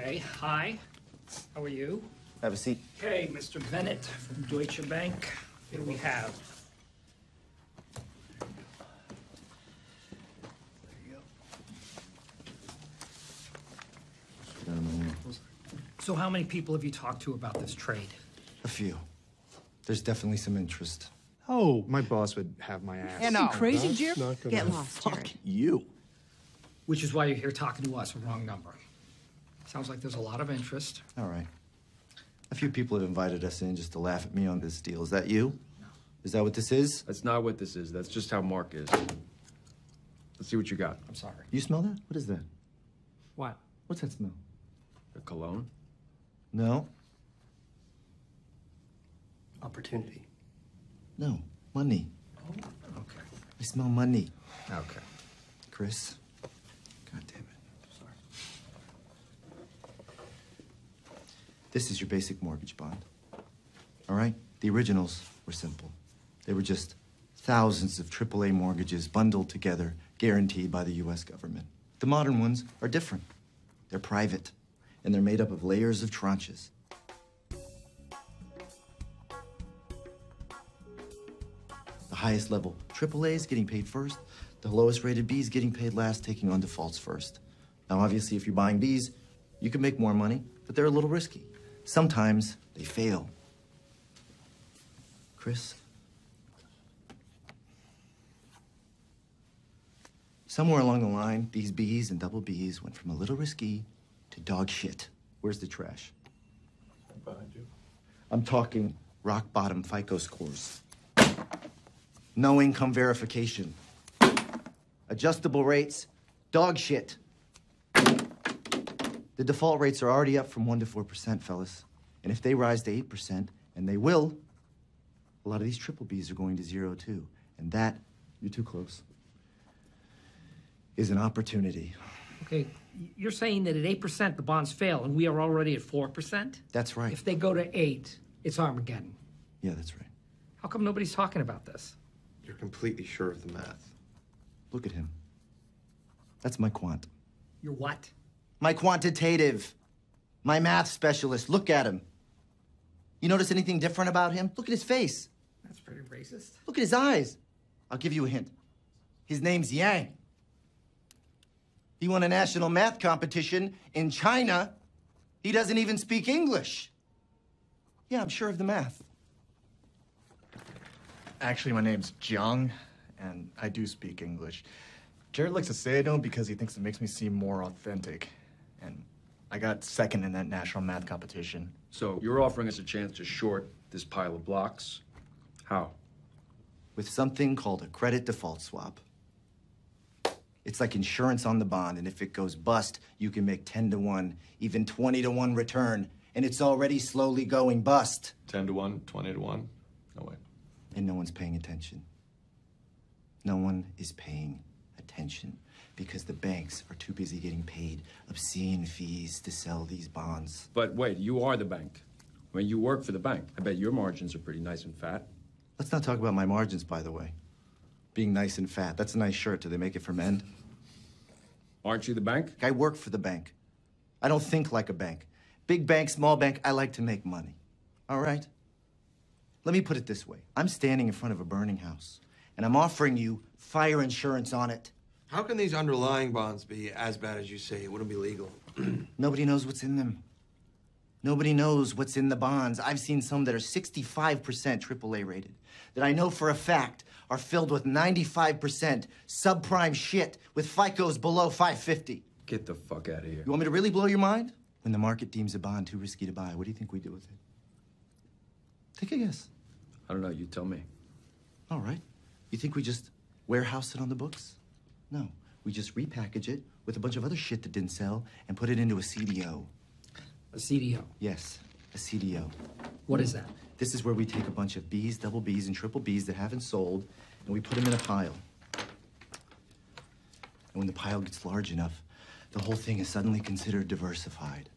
Okay, hi. How are you? Have a seat. Okay, Mr. Bennett from Deutsche Bank. Here we have. So how many people have you talked to about this trade? A few. There's definitely some interest. Oh, my boss would have my ass. You know, crazy, Jim? Get lost, Fuck Jared. you. Which is why you're here talking to us, a wrong number. Sounds like there's a lot of interest. All right. A few people have invited us in just to laugh at me on this deal. Is that you? No. Is that what this is? That's not what this is. That's just how Mark is. Let's see what you got. I'm sorry. You smell that? What is that? What? What's that smell? A cologne? No. Opportunity. No. Money. Oh, okay. I smell money. Okay. Chris. God damn it. Sorry. This is your basic mortgage bond. All right? The originals were simple. They were just thousands of AAA mortgages bundled together, guaranteed by the U.S. government. The modern ones are different. They're private, and they're made up of layers of tranches. The highest level AAAs getting paid first, the lowest rated Bs getting paid last, taking on defaults first. Now, obviously, if you're buying Bs, you can make more money, but they're a little risky. Sometimes they fail. Chris? Somewhere along the line, these Bs and double Bs went from a little risky to dog shit. Where's the trash? Behind you. I'm talking rock bottom FICO scores. No income verification. Adjustable rates, dog shit. The default rates are already up from 1% to 4%, fellas. And if they rise to 8%, and they will, a lot of these triple Bs are going to 0 too. And that, you're too close, is an opportunity. Okay, you're saying that at 8% the bonds fail and we are already at 4%? That's right. If they go to 8, it's Armageddon. Yeah, that's right. How come nobody's talking about this? You're completely sure of the math. Look at him. That's my quant. You're what? My quantitative. My math specialist. Look at him. You notice anything different about him? Look at his face. That's pretty racist. Look at his eyes. I'll give you a hint. His name's Yang. He won a national math competition in China. He doesn't even speak English. Yeah, I'm sure of the math. Actually, my name's Jiang, and I do speak English. Jared likes to say I don't because he thinks it makes me seem more authentic. And I got second in that national math competition. So you're offering us a chance to short this pile of blocks. How? With something called a credit default swap. It's like insurance on the bond, and if it goes bust, you can make 10 to 1, even 20 to 1 return, and it's already slowly going bust. 10 to 1, 20 to 1? No way. And no one's paying attention. No one is paying attention because the banks are too busy getting paid obscene fees to sell these bonds. But wait, you are the bank. I mean, you work for the bank. I bet your margins are pretty nice and fat. Let's not talk about my margins, by the way. Being nice and fat, that's a nice shirt. Do they make it for men? Aren't you the bank? I work for the bank. I don't think like a bank. Big bank, small bank, I like to make money. All right? Let me put it this way. I'm standing in front of a burning house, and I'm offering you fire insurance on it. How can these underlying bonds be as bad as you say? It wouldn't be legal. Nobody knows what's in them. Nobody knows what's in the bonds. I've seen some that are 65% AAA rated, that I know for a fact are filled with 95% subprime shit with FICOs below 550. Get the fuck out of here. You want me to really blow your mind? When the market deems a bond too risky to buy, what do you think we do with it? Take a guess. I don't know, you tell me. All right. You think we just warehouse it on the books? No. We just repackage it with a bunch of other shit that didn't sell and put it into a CDO. A CDO? Yes, a CDO. What is that? This is where we take a bunch of Bs, double Bs, and triple Bs that haven't sold, and we put them in a pile. And when the pile gets large enough, the whole thing is suddenly considered diversified.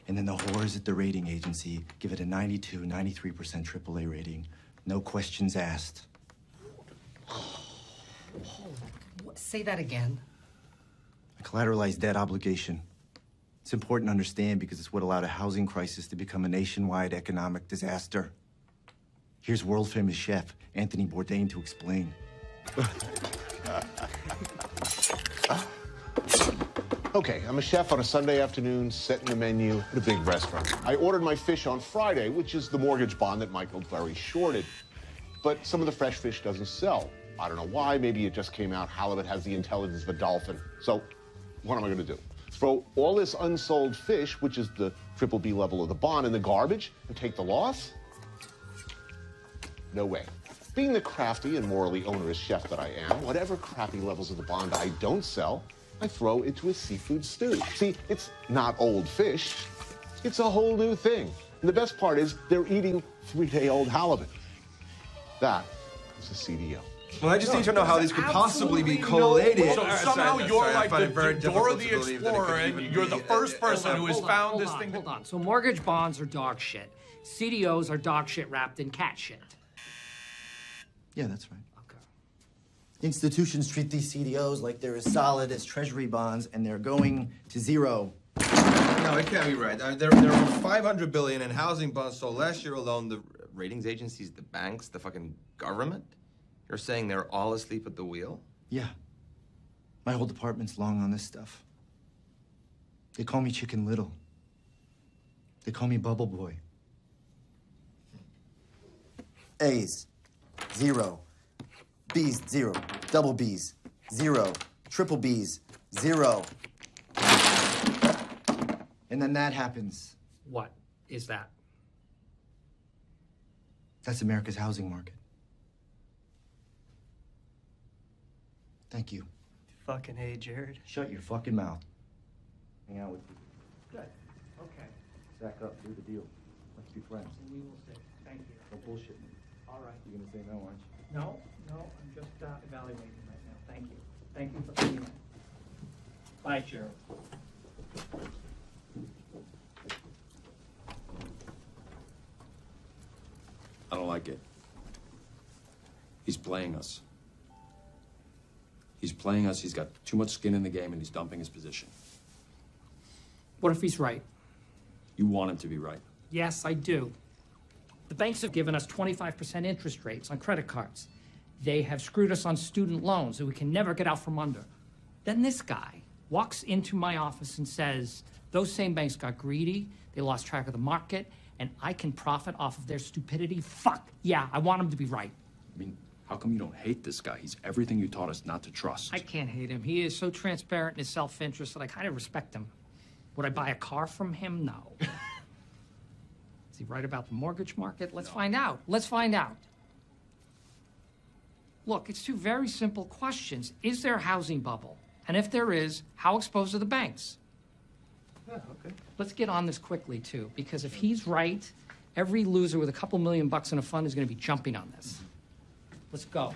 And then the whores at the rating agency give it a 92, 93% AAA rating. No questions asked. Say that again. A collateralized debt obligation. It's important to understand because it's what allowed a housing crisis to become a nationwide economic disaster. Here's world-famous chef Anthony Bourdain to explain. Okay, I'm a chef on a Sunday afternoon, setting the menu at a big restaurant. I ordered my fish on Friday, which is the mortgage bond that Michael very shorted. But some of the fresh fish doesn't sell. I don't know why. Maybe it just came out halibut has the intelligence of a dolphin. So what am I going to do? Throw all this unsold fish, which is the triple-B level of the bond, in the garbage and take the loss? No way. Being the crafty and morally onerous chef that I am, whatever crappy levels of the bond I don't sell, I throw into a seafood stew. See, it's not old fish. It's a whole new thing. And the best part is they're eating 3-day-old halibut. That is a CDO. Well, I just need to know how these could possibly be correlated. So somehow you're like the Dora the Explorer, and you're the first person who has found this thing. Hold on. So mortgage bonds are dog shit. CDOs are dog shit wrapped in cat shit. Yeah, that's right. Okay. Institutions treat these CDOs like they're as solid as treasury bonds, and they're going to zero. No, it can't be right. There are 500 billion in housing bonds. So last year alone, the ratings agencies, the banks, the fucking government, you're saying they're all asleep at the wheel? Yeah. My whole department's long on this stuff. They call me Chicken Little. They call me Bubble Boy. A's, 0. B's, 0. Double B's, 0. Triple B's, 0. And then that happens. What is that? That's America's housing market. Thank you. Fucking A, Jared. Shut your fucking mouth. Hang out with you. Good. Okay. Stack up, do the deal. Let's be friends. We will see. Thank you. No bullshit me. All right. You're gonna say no, aren't you? No, I'm just evaluating right now. Thank you. Thank you for being in. Bye, Gerald. I don't like it. He's playing us. He's playing us. He's got too much skin in the game, and he's dumping his position. What if he's right? You want him to be right. Yes, I do. The banks have given us 25% interest rates on credit cards. They have screwed us on student loans that we can never get out from under. Then this guy walks into my office and says, those same banks got greedy, they lost track of the market, and I can profit off of their stupidity. Fuck, yeah, I want him to be right. I mean, how come you don't hate this guy? He's everything you taught us not to trust. I can't hate him. He is so transparent in his self-interest that I kind of respect him. Would I buy a car from him? No. Is he right about the mortgage market? Let's find out. Let's find out. Look, it's two very simple questions. Is there a housing bubble? And if there is, how exposed are the banks? Yeah, okay. Let's get on this quickly, too, because if he's right, every loser with a couple $1 million in a fund is going to be jumping on this. Let's go.